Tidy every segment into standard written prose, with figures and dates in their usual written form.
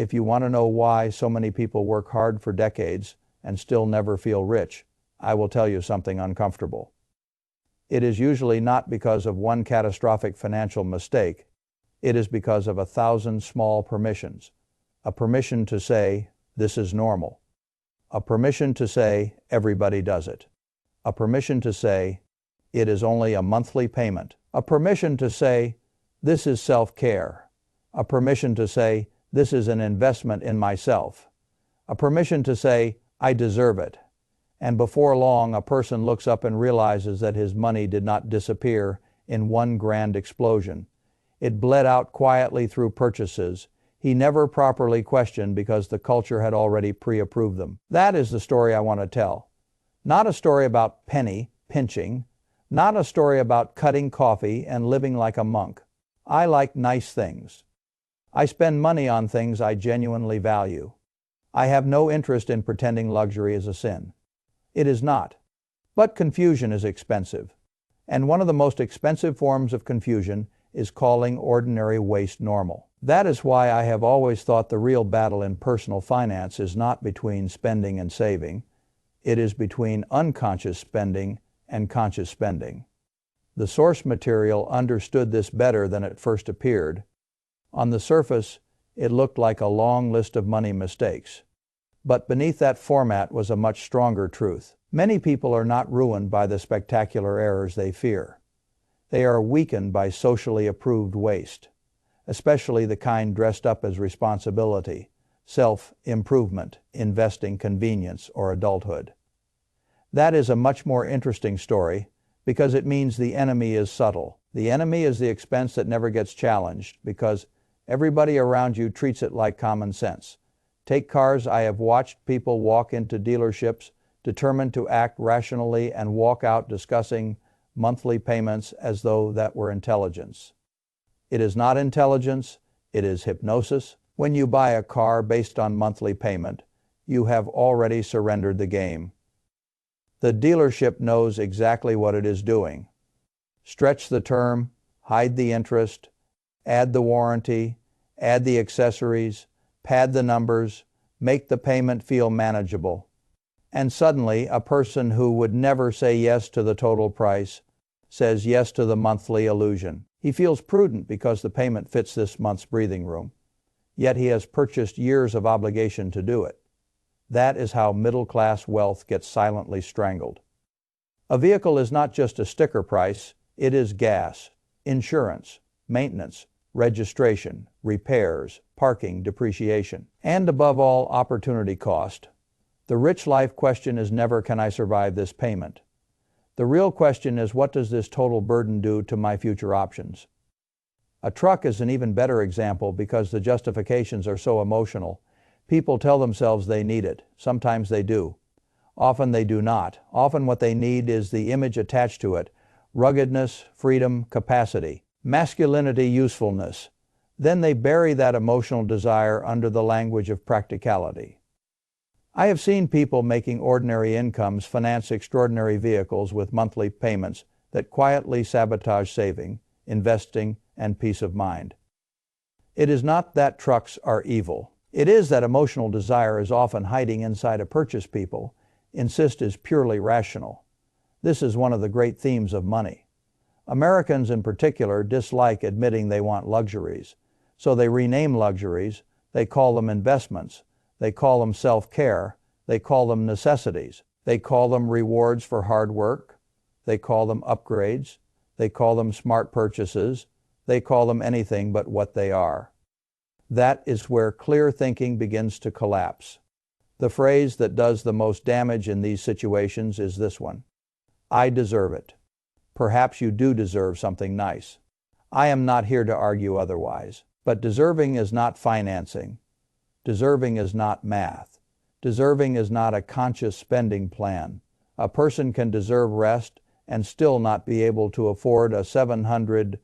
If you want to know why so many people work hard for decades and still never feel rich, I will tell you something uncomfortable. It is usually not because of one catastrophic financial mistake. It is because of 1,000 small permissions. A permission to say, this is normal. A permission to say, everybody does it. A permission to say, it is only a monthly payment. A permission to say, this is self-care. A permission to say, this is an investment in myself. A permission to say, I deserve it. And before long, a person looks up and realizes that his money did not disappear in one grand explosion. It bled out quietly through purchases he never properly questioned because the culture had already pre-approved them. That is the story I want to tell. Not a story about penny pinching, not a story about cutting coffee and living like a monk. I like nice things. I spend money on things I genuinely value. I have no interest in pretending luxury is a sin. It is not. But confusion is expensive. And one of the most expensive forms of confusion is calling ordinary waste normal. That is why I have always thought the real battle in personal finance is not between spending and saving. It is between unconscious spending and conscious spending. The source material understood this better than it first appeared. On the surface, it looked like a long list of money mistakes. But beneath that format was a much stronger truth. Many people are not ruined by the spectacular errors they fear. They are weakened by socially approved waste, especially the kind dressed up as responsibility, self-improvement, investing, convenience, or adulthood. That is a much more interesting story because it means the enemy is subtle. The enemy is the expense that never gets challenged because everybody around you treats it like common sense. Take cars. I have watched people walk into dealerships determined to act rationally and walk out discussing monthly payments as though that were intelligence. It is not intelligence, it is hypnosis. When you buy a car based on monthly payment, you have already surrendered the game. The dealership knows exactly what it is doing. Stretch the term, hide the interest, add the warranty, add the accessories, pad the numbers, make the payment feel manageable. And suddenly, a person who would never say yes to the total price says yes to the monthly illusion. He feels prudent because the payment fits this month's breathing room. Yet he has purchased years of obligation to do it. That is how middle-class wealth gets silently strangled. A vehicle is not just a sticker price, it is gas, insurance, maintenance, registration, repairs, parking, depreciation, and above all, opportunity cost. The rich life question is never, can I survive this payment? The real question is, what does this total burden do to my future options? A truck is an even better example because the justifications are so emotional. People tell themselves they need it. Sometimes they do. Often they do not. Often what they need is the image attached to it: ruggedness, freedom, capacity, masculinity, usefulness. Then they bury that emotional desire under the language of practicality. I have seen people making ordinary incomes finance extraordinary vehicles with monthly payments that quietly sabotage saving, investing, and peace of mind. It is not that trucks are evil. It is that emotional desire is often hiding inside a purchase people insist is purely rational. This is one of the great themes of money. Americans in particular dislike admitting they want luxuries, so they rename luxuries, they call them investments, they call them self-care, they call them necessities, they call them rewards for hard work, they call them upgrades, they call them smart purchases, they call them anything but what they are. That is where clear thinking begins to collapse. The phrase that does the most damage in these situations is this one: I deserve it. Perhaps you do deserve something nice. I am not here to argue otherwise. But deserving is not financing. Deserving is not math. Deserving is not a conscious spending plan. A person can deserve rest and still not be able to afford a $700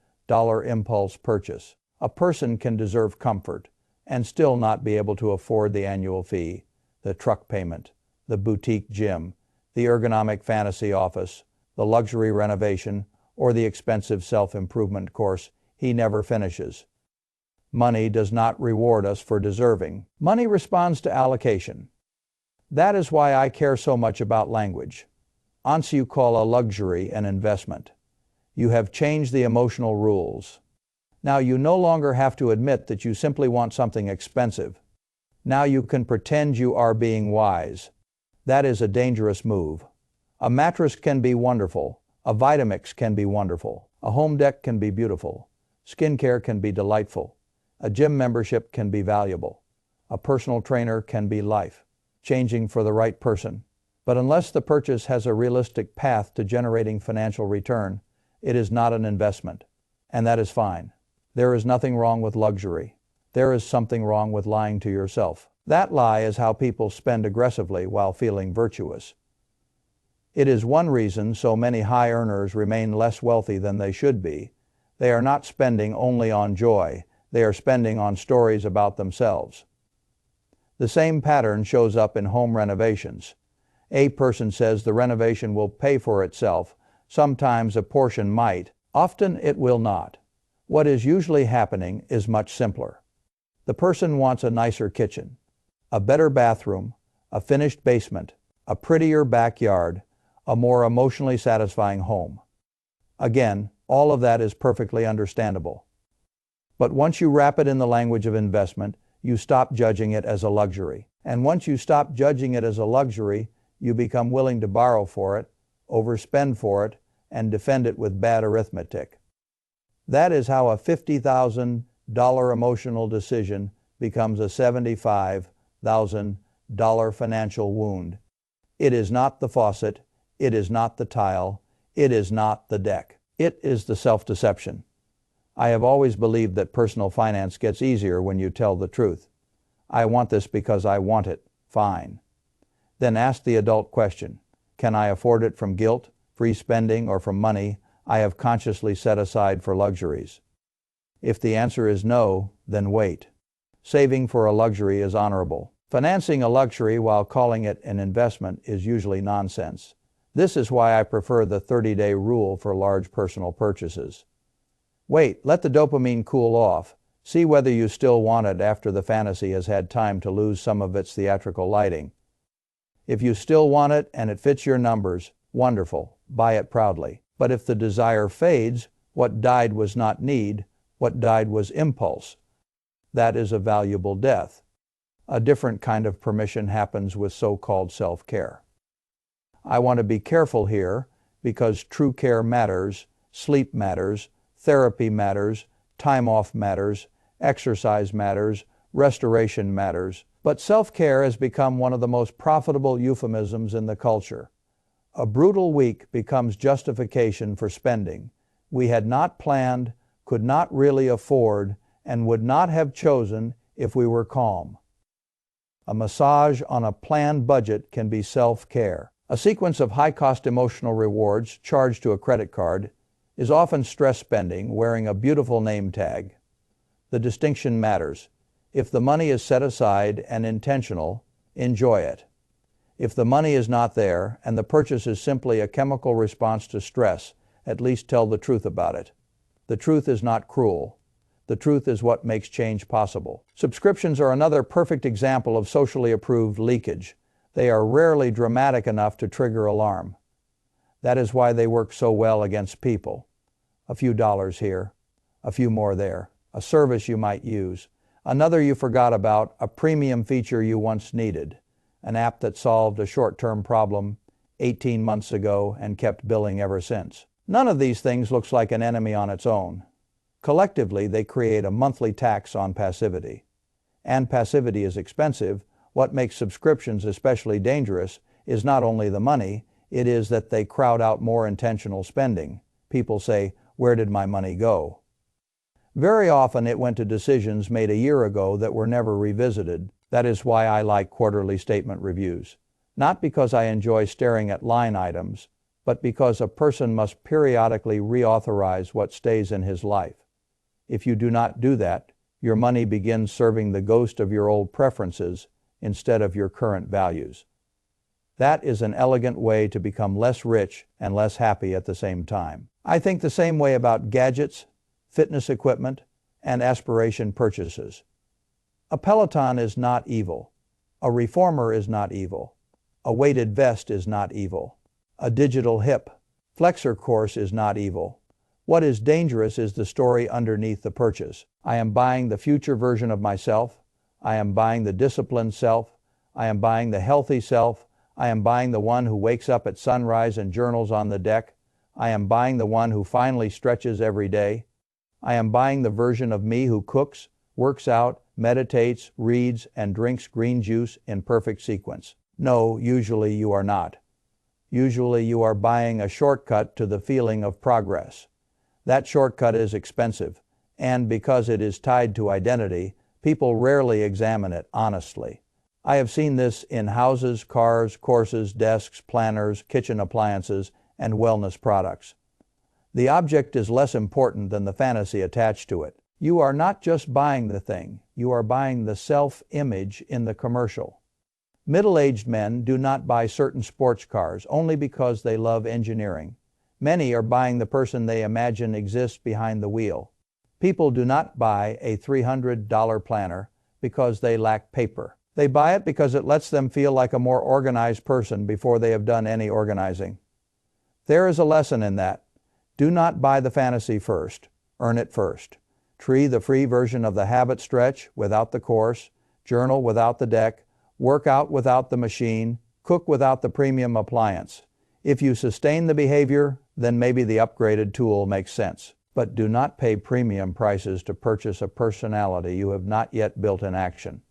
impulse purchase. A person can deserve comfort and still not be able to afford the annual fee, the truck payment, the boutique gym, the ergonomic fantasy office, the luxury renovation, or the expensive self-improvement course he never finishes. Money does not reward us for deserving. Money responds to allocation. That is why I care so much about language. Once you call a luxury an investment, you have changed the emotional rules. Now you no longer have to admit that you simply want something expensive. Now you can pretend you are being wise. That is a dangerous move. A mattress can be wonderful. A Vitamix can be wonderful. A home deck can be beautiful. Skincare can be delightful. A gym membership can be valuable. A personal trainer can be life-changing for the right person. But unless the purchase has a realistic path to generating financial return, it is not an investment. And that is fine. There is nothing wrong with luxury. There is something wrong with lying to yourself. That lie is how people spend aggressively while feeling virtuous. It is one reason so many high earners remain less wealthy than they should be. They are not spending only on joy. They are spending on stories about themselves. The same pattern shows up in home renovations. A person says the renovation will pay for itself. Sometimes a portion might. Often it will not. What is usually happening is much simpler. The person wants a nicer kitchen, a better bathroom, a finished basement, a prettier backyard, a more emotionally satisfying home. Again, all of that is perfectly understandable. But once you wrap it in the language of investment, you stop judging it as a luxury. And once you stop judging it as a luxury, you become willing to borrow for it, overspend for it, and defend it with bad arithmetic. That is how a $50,000 emotional decision becomes a $75,000 financial wound. It is not the faucet, it is not the tile, it is not the deck. It is the self-deception. I have always believed that personal finance gets easier when you tell the truth. I want this because I want it. Fine. Then ask the adult question. Can I afford it from guilt, free spending, or from money I have consciously set aside for luxuries? If the answer is no, then wait. Saving for a luxury is honorable. Financing a luxury while calling it an investment is usually nonsense. This is why I prefer the 30-day rule for large personal purchases. Wait, let the dopamine cool off. See whether you still want it after the fantasy has had time to lose some of its theatrical lighting. If you still want it and it fits your numbers, wonderful, buy it proudly. But if the desire fades, what died was not need, what died was impulse. That is a valuable death. A different kind of permission happens with so-called self-care. I want to be careful here because true care matters, sleep matters, therapy matters, time off matters, exercise matters, restoration matters. But self-care has become one of the most profitable euphemisms in the culture. A brutal week becomes justification for spending we had not planned, could not really afford, and would not have chosen if we were calm. A massage on a planned budget can be self-care. A sequence of high-cost emotional rewards charged to a credit card is often stress spending wearing a beautiful name tag. The distinction matters. If the money is set aside and intentional, enjoy it. If the money is not there and the purchase is simply a chemical response to stress, at least tell the truth about it. The truth is not cruel. The truth is what makes change possible. Subscriptions are another perfect example of socially approved leakage. They are rarely dramatic enough to trigger alarm. That is why they work so well against people. A few dollars here, a few more there, a service you might use, another you forgot about, a premium feature you once needed, an app that solved a short-term problem 18 months ago and kept billing ever since. None of these things looks like an enemy on its own. Collectively, they create a monthly tax on passivity. And passivity is expensive. What makes subscriptions especially dangerous is not only the money, it is that they crowd out more intentional spending. People say, "Where did my money go?" Very often it went to decisions made a year ago that were never revisited. That is why I like quarterly statement reviews. Not because I enjoy staring at line items, but because a person must periodically reauthorize what stays in his life. If you do not do that, your money begins serving the ghost of your old preferences instead of your current values. That is an elegant way to become less rich and less happy at the same time. I think the same way about gadgets, fitness equipment, and aspiration purchases. A Peloton is not evil. A reformer is not evil. A weighted vest is not evil. A digital hip flexor course is not evil. What is dangerous is the story underneath the purchase. I am buying the future version of myself. I am buying the disciplined self. I am buying the healthy self. I am buying the one who wakes up at sunrise and journals on the deck. I am buying the one who finally stretches every day. I am buying the version of me who cooks, works out, meditates, reads, and drinks green juice in perfect sequence. No, usually you are not. Usually you are buying a shortcut to the feeling of progress. That shortcut is expensive, and because it is tied to identity, people rarely examine it honestly. I have seen this in houses, cars, courses, desks, planners, kitchen appliances, and wellness products. The object is less important than the fantasy attached to it. You are not just buying the thing, you are buying the self-image in the commercial. Middle-aged men do not buy certain sports cars only because they love engineering. Many are buying the person they imagine exists behind the wheel. People do not buy a $300 planner because they lack paper. They buy it because it lets them feel like a more organized person before they have done any organizing. There is a lesson in that. Do not buy the fantasy first. Earn it first. Tree the free version of the habit stretch without the course, journal without the deck, work out without the machine, cook without the premium appliance. If you sustain the behavior, then maybe the upgraded tool makes sense. But do not pay premium prices to purchase a personality you have not yet built in action.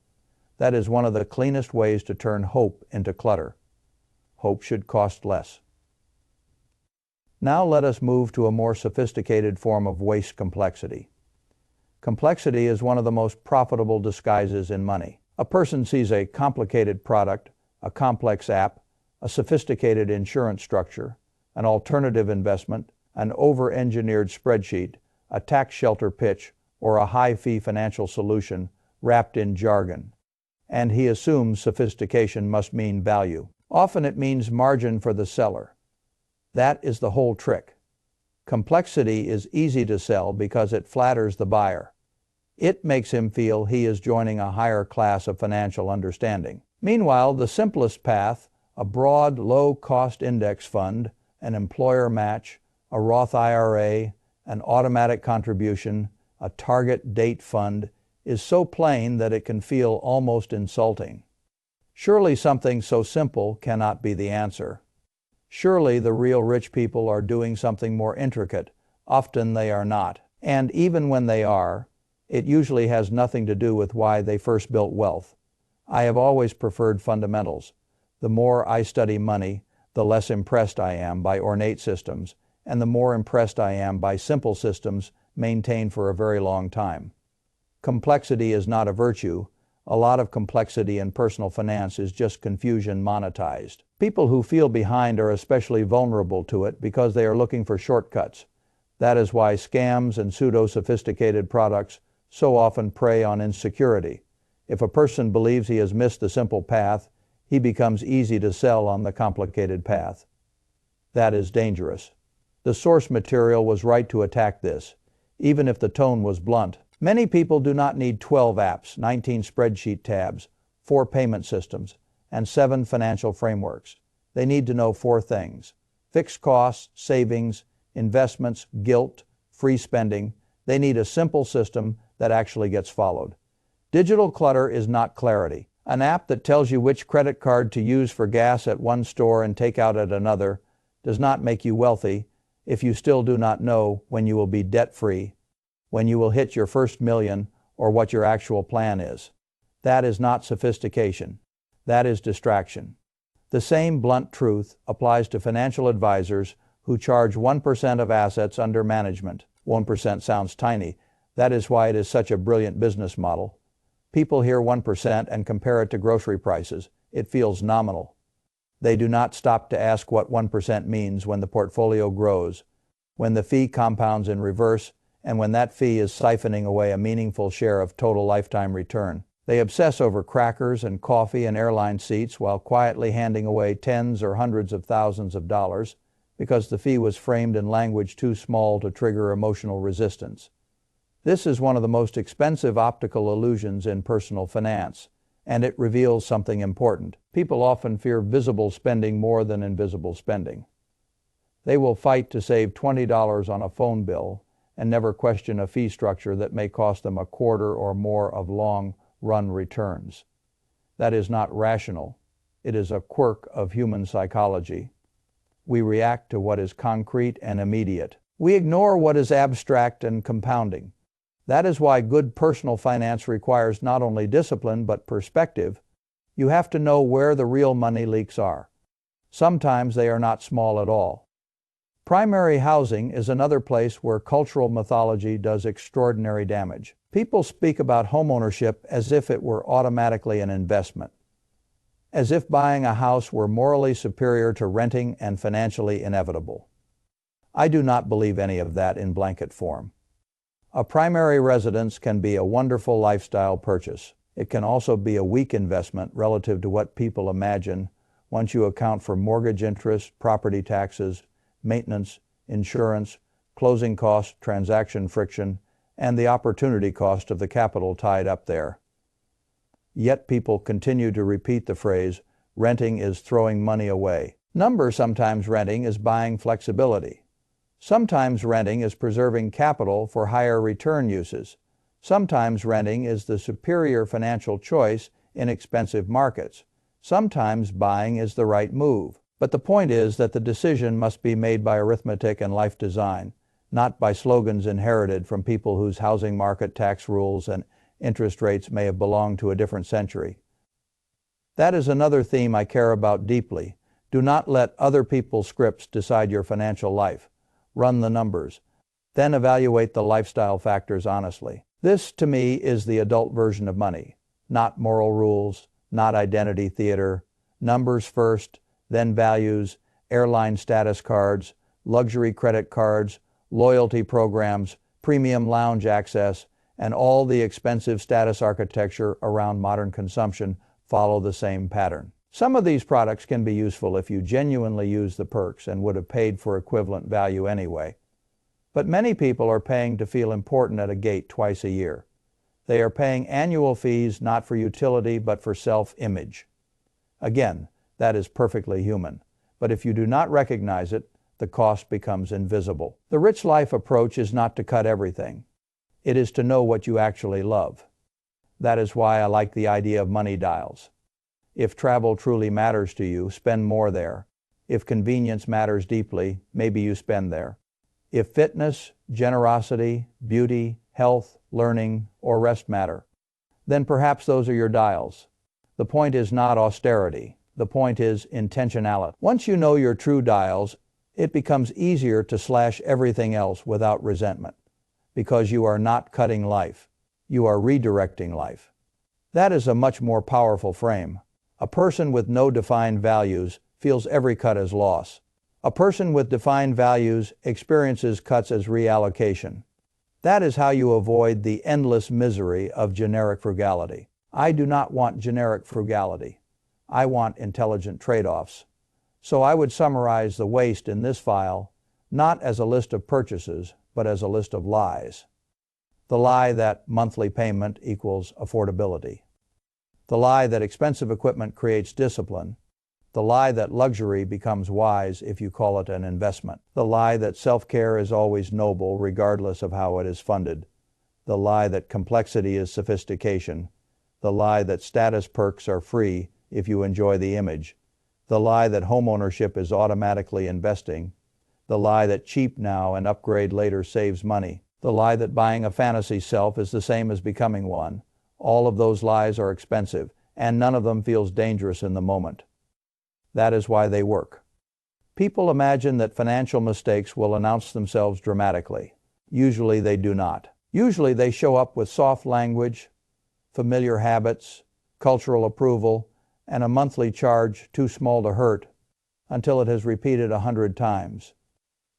That is one of the cleanest ways to turn hope into clutter. Hope should cost less. Now let us move to a more sophisticated form of waste complexity. Complexity is one of the most profitable disguises in money. A person sees a complicated product, a complex app, a sophisticated insurance structure, an alternative investment, an over-engineered spreadsheet, a tax shelter pitch, or a high-fee financial solution wrapped in jargon. And he assumes sophistication must mean value. Often it means margin for the seller. That is the whole trick. Complexity is easy to sell because it flatters the buyer. It makes him feel he is joining a higher class of financial understanding. Meanwhile, the simplest path, a broad, low-cost index fund, an employer match, a Roth IRA, an automatic contribution, a target date fund, is so plain that it can feel almost insulting. Surely something so simple cannot be the answer. Surely the real rich people are doing something more intricate. Often they are not. And even when they are, it usually has nothing to do with why they first built wealth. I have always preferred fundamentals. The more I study money, the less impressed I am by ornate systems, and the more impressed I am by simple systems maintained for a very long time. Complexity is not a virtue. A lot of complexity in personal finance is just confusion monetized. People who feel behind are especially vulnerable to it because they are looking for shortcuts. That is why scams and pseudo-sophisticated products so often prey on insecurity. If a person believes he has missed the simple path, he becomes easy to sell on the complicated path. That is dangerous. The source material was right to attack this, even if the tone was blunt. Many people do not need 12 apps, 19 spreadsheet tabs, 4 payment systems, and 7 financial frameworks. They need to know 4 things: fixed costs, savings, investments, guilt, free spending. They need a simple system that actually gets followed. Digital clutter is not clarity. An app that tells you which credit card to use for gas at one store and take out at another does not make you wealthy if you still do not know when you will be debt-free, when you will hit your first million, or what your actual plan is. That is not sophistication. That is distraction. The same blunt truth applies to financial advisors who charge 1% of assets under management. 1% sounds tiny. That is why it is such a brilliant business model. People hear 1% and compare it to grocery prices. It feels nominal. They do not stop to ask what 1% means when the portfolio grows, when the fee compounds in reverse, and when that fee is siphoning away a meaningful share of total lifetime return. They obsess over crackers and coffee and airline seats while quietly handing away tens or hundreds of thousands of dollars because the fee was framed in language too small to trigger emotional resistance. This is one of the most expensive optical illusions in personal finance, and it reveals something important. People often fear visible spending more than invisible spending. They will fight to save $20 on a phone bill and never question a fee structure that may cost them a quarter or more of long-run returns. That is not rational. It is a quirk of human psychology. We react to what is concrete and immediate. We ignore what is abstract and compounding. That is why good personal finance requires not only discipline but perspective. You have to know where the real money leaks are. Sometimes they are not small at all. Primary housing is another place where cultural mythology does extraordinary damage. People speak about homeownership as if it were automatically an investment, as if buying a house were morally superior to renting and financially inevitable. I do not believe any of that in blanket form. A primary residence can be a wonderful lifestyle purchase. It can also be a weak investment relative to what people imagine once you account for mortgage interest, property taxes, maintenance, insurance, closing costs, transaction friction, and the opportunity cost of the capital tied up there. Yet people continue to repeat the phrase, renting is throwing money away. Sometimes renting is buying flexibility. Sometimes renting is preserving capital for higher return uses. Sometimes renting is the superior financial choice in expensive markets. Sometimes buying is the right move. But the point is that the decision must be made by arithmetic and life design, not by slogans inherited from people whose housing market tax rules and interest rates may have belonged to a different century. That is another theme I care about deeply. Do not let other people's scripts decide your financial life. Run the numbers. Then evaluate the lifestyle factors honestly. This, to me, is the adult version of money. Not moral rules, not identity theater. Numbers first, then values, airline status cards, luxury credit cards, loyalty programs, premium lounge access, and all the expensive status architecture around modern consumption follow the same pattern. Some of these products can be useful if you genuinely use the perks and would have paid for equivalent value anyway. But many people are paying to feel important at a gate twice a year. They are paying annual fees not for utility but for self-image. Again, that is perfectly human. But if you do not recognize it, the cost becomes invisible. The rich life approach is not to cut everything. It is to know what you actually love. That is why I like the idea of money dials. If travel truly matters to you, spend more there. If convenience matters deeply, maybe you spend there. If fitness, generosity, beauty, health, learning, or rest matter, then perhaps those are your dials. The point is not austerity. The point is intentionality. Once you know your true dials, it becomes easier to slash everything else without resentment, because you are not cutting life. You are redirecting life. That is a much more powerful frame. A person with no defined values feels every cut as loss. A person with defined values experiences cuts as reallocation. That is how you avoid the endless misery of generic frugality. I do not want generic frugality. I want intelligent trade-offs. So I would summarize the waste in this file not as a list of purchases, but as a list of lies. The lie that monthly payment equals affordability. The lie that expensive equipment creates discipline. The lie that luxury becomes wise if you call it an investment. The lie that self-care is always noble regardless of how it is funded. The lie that complexity is sophistication. The lie that status perks are free if you enjoy the image. The lie that homeownership is automatically investing. The lie that cheap now and upgrade later saves money. The lie that buying a fantasy self is the same as becoming one. All of those lies are expensive, and none of them feels dangerous in the moment. That is why they work. People imagine that financial mistakes will announce themselves dramatically. Usually they do not. Usually they show up with soft language, familiar habits, cultural approval, and a monthly charge too small to hurt until it has repeated 100 times.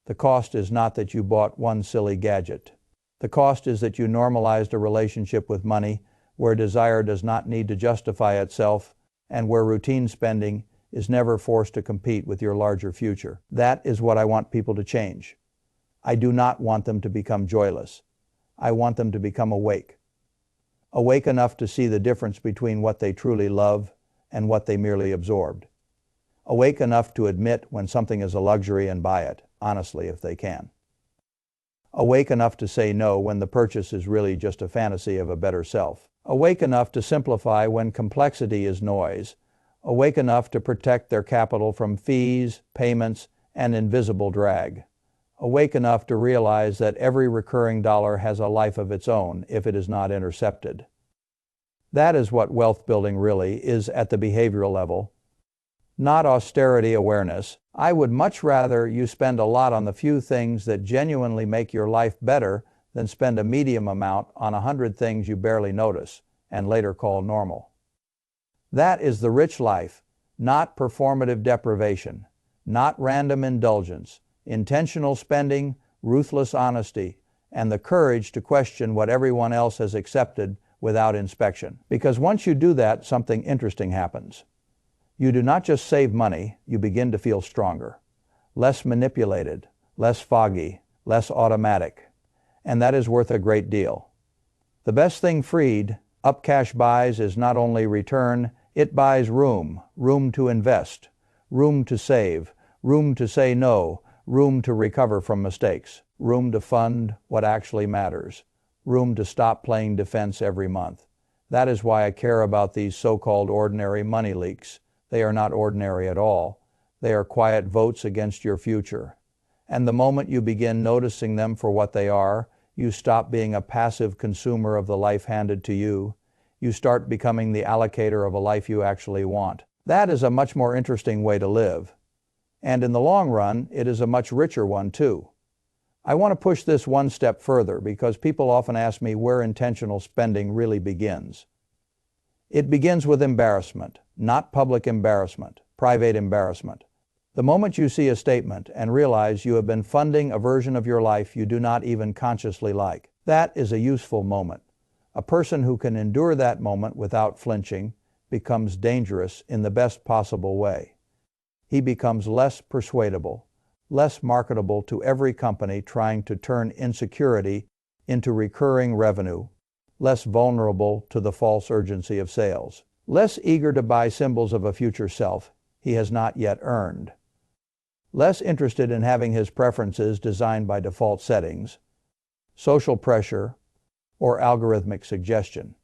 The cost is not that you bought one silly gadget. The cost is that you normalized a relationship with money where desire does not need to justify itself and where routine spending is never forced to compete with your larger future. That is what I want people to change. I do not want them to become joyless. I want them to become awake. Awake enough to see the difference between what they truly love and what they merely absorbed. Awake enough to admit when something is a luxury and buy it, honestly if they can. Awake enough to say no when the purchase is really just a fantasy of a better self. Awake enough to simplify when complexity is noise. Awake enough to protect their capital from fees, payments, and invisible drag. Awake enough to realize that every recurring dollar has a life of its own if it is not intercepted. That is what wealth building really is at the behavioral level, not austerity awareness. I would much rather you spend a lot on the few things that genuinely make your life better than spend a medium amount on 100 things you barely notice and later call normal. That is the rich life, not performative deprivation, not random indulgence, intentional spending, ruthless honesty, and the courage to question what everyone else has accepted without inspection. Because once you do that, something interesting happens. You do not just save money, you begin to feel stronger, less manipulated, less foggy, less automatic. And that is worth a great deal. The best thing freed, up cash buys, is not only return, it buys room to invest, room to save, room to say no, room to recover from mistakes, room to fund what actually matters, room to stop playing defense every month. That is why I care about these so-called ordinary money leaks. They are not ordinary at all. They are quiet votes against your future. And the moment you begin noticing them for what they are, you stop being a passive consumer of the life handed to you. You start becoming the allocator of a life you actually want. That is a much more interesting way to live. And in the long run, it is a much richer one too. I want to push this one step further because people often ask me where intentional spending really begins. It begins with embarrassment, not public embarrassment, private embarrassment. The moment you see a statement and realize you have been funding a version of your life you do not even consciously like, that is a useful moment. A person who can endure that moment without flinching becomes dangerous in the best possible way. He becomes less persuadable, less marketable to every company trying to turn insecurity into recurring revenue, less vulnerable to the false urgency of sales, less eager to buy symbols of a future self he has not yet earned, less interested in having his preferences designed by default settings, social pressure, or algorithmic suggestion.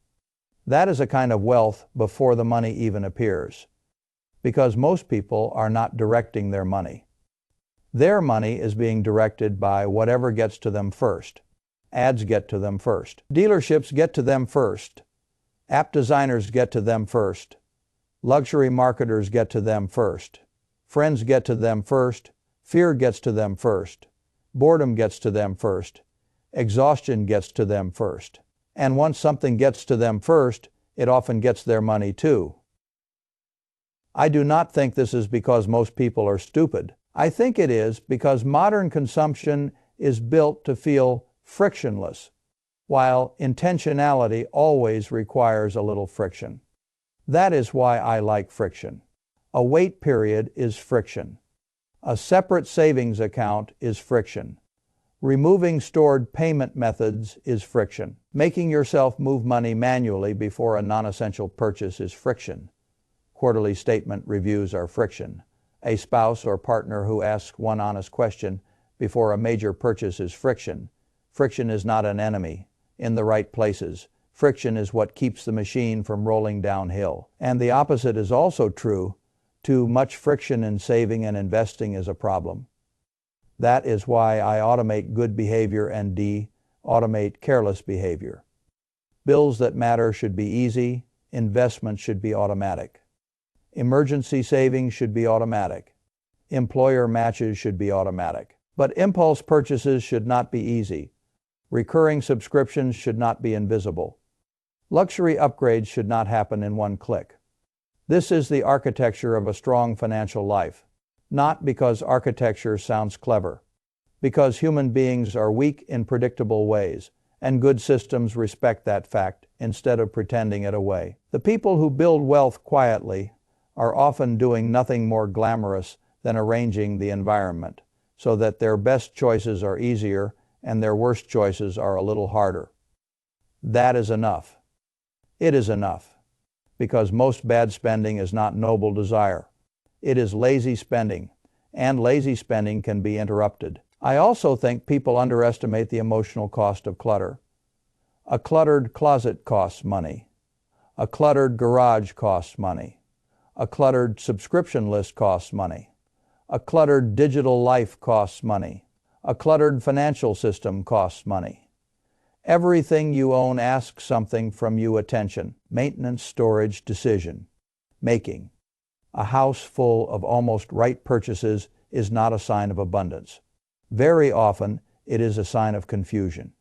That is a kind of wealth before the money even appears, because most people are not directing their money. Their money is being directed by whatever gets to them first. Ads get to them first. Dealerships get to them first. App designers get to them first. Luxury marketers get to them first. Friends get to them first. Fear gets to them first. Boredom gets to them first. Exhaustion gets to them first. And once something gets to them first, it often gets their money too. I do not think this is because most people are stupid. I think it is because modern consumption is built to feel frictionless, while intentionality always requires a little friction. That is why I like friction. A wait period is friction. A separate savings account is friction. Removing stored payment methods is friction. Making yourself move money manually before a non-essential purchase is friction. Quarterly statement reviews are friction. A spouse or partner who asks one honest question before a major purchase is friction. Friction is not an enemy. In the right places, friction is what keeps the machine from rolling downhill. And the opposite is also true. Too much friction in saving and investing is a problem. That is why I automate good behavior and de-automate careless behavior. Bills that matter should be easy. Investments should be automatic. Emergency savings should be automatic. Employer matches should be automatic. But impulse purchases should not be easy. Recurring subscriptions should not be invisible. Luxury upgrades should not happen in one click. This is the architecture of a strong financial life. Not because architecture sounds clever. Because human beings are weak in predictable ways, and good systems respect that fact instead of pretending it away. The people who build wealth quietly are often doing nothing more glamorous than arranging the environment so that their best choices are easier and their worst choices are a little harder. That is enough. It is enough. Because most bad spending is not noble desire. It is lazy spending, and lazy spending can be interrupted. I also think people underestimate the emotional cost of clutter. A cluttered closet costs money. A cluttered garage costs money. A cluttered subscription list costs money. A cluttered digital life costs money. A cluttered financial system costs money. Everything you own asks something from you: attention, maintenance, storage, decision making. A house full of almost right purchases is not a sign of abundance. Very often, it is a sign of confusion.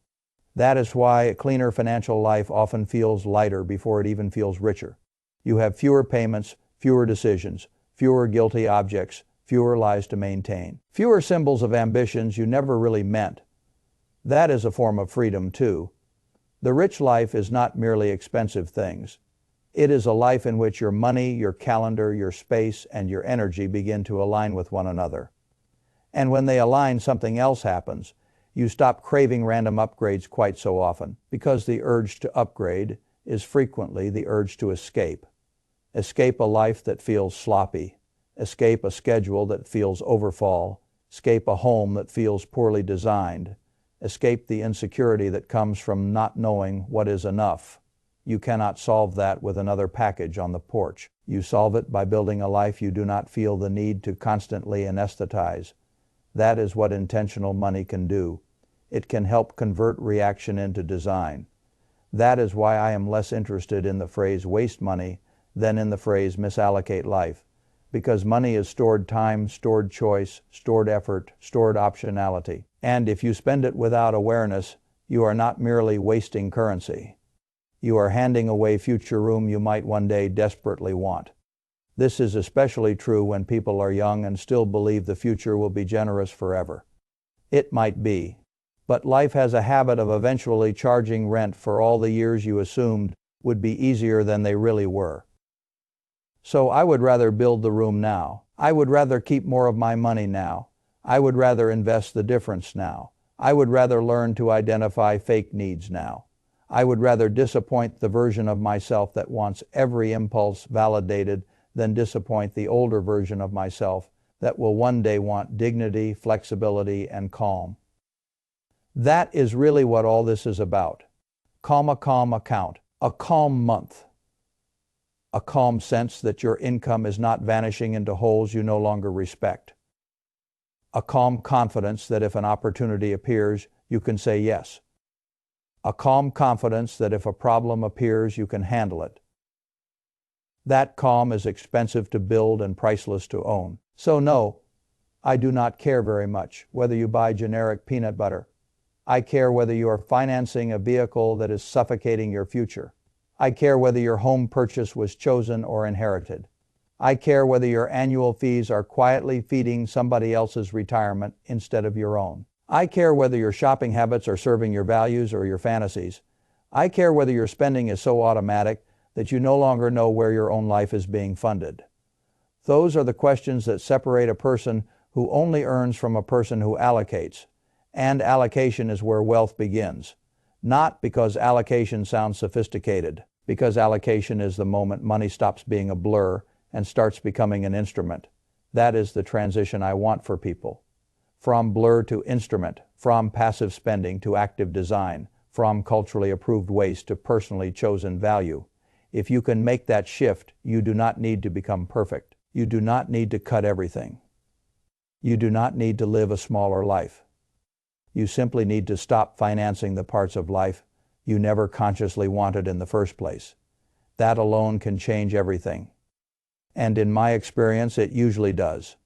That is why a cleaner financial life often feels lighter before it even feels richer. You have fewer payments, fewer decisions, fewer guilty objects, fewer lies to maintain, fewer symbols of ambitions you never really meant. That is a form of freedom, too. The rich life is not merely expensive things. It is a life in which your money, your calendar, your space, and your energy begin to align with one another. And when they align, something else happens. You stop craving random upgrades quite so often, because the urge to upgrade is frequently the urge to escape. Escape a life that feels sloppy. Escape a schedule that feels overfull. Escape a home that feels poorly designed. Escape the insecurity that comes from not knowing what is enough. You cannot solve that with another package on the porch. You solve it by building a life you do not feel the need to constantly anesthetize. That is what intentional money can do. It can help convert reaction into design. That is why I am less interested in the phrase waste money than in the phrase misallocate life. Because money is stored time, stored choice, stored effort, stored optionality. And if you spend it without awareness, you are not merely wasting currency. You are handing away future room you might one day desperately want. This is especially true when people are young and still believe the future will be generous forever. It might be. But life has a habit of eventually charging rent for all the years you assumed would be easier than they really were. So I would rather build the room now. I would rather keep more of my money now. I would rather invest the difference now. I would rather learn to identify fake needs now. I would rather disappoint the version of myself that wants every impulse validated than disappoint the older version of myself that will one day want dignity, flexibility, and calm. That is really what all this is about. Calm account, a calm month, a calm sense that your income is not vanishing into holes you no longer respect, a calm confidence that if an opportunity appears, you can say yes, a calm confidence that if a problem appears, you can handle it. That calm is expensive to build and priceless to own. So no, I do not care very much whether you buy generic peanut butter. I care whether you are financing a vehicle that is suffocating your future. I care whether your home purchase was chosen or inherited. I care whether your annual fees are quietly feeding somebody else's retirement instead of your own. I care whether your shopping habits are serving your values or your fantasies. I care whether your spending is so automatic that you no longer know where your own life is being funded. Those are the questions that separate a person who only earns from a person who allocates. And allocation is where wealth begins. Not because allocation sounds sophisticated, because allocation is the moment money stops being a blur and starts becoming an instrument. That is the transition I want for people. From blur to instrument, from passive spending to active design, from culturally approved waste to personally chosen value. If you can make that shift, you do not need to become perfect. You do not need to cut everything. You do not need to live a smaller life. You simply need to stop financing the parts of life you never consciously wanted in the first place. That alone can change everything. And in my experience, it usually does.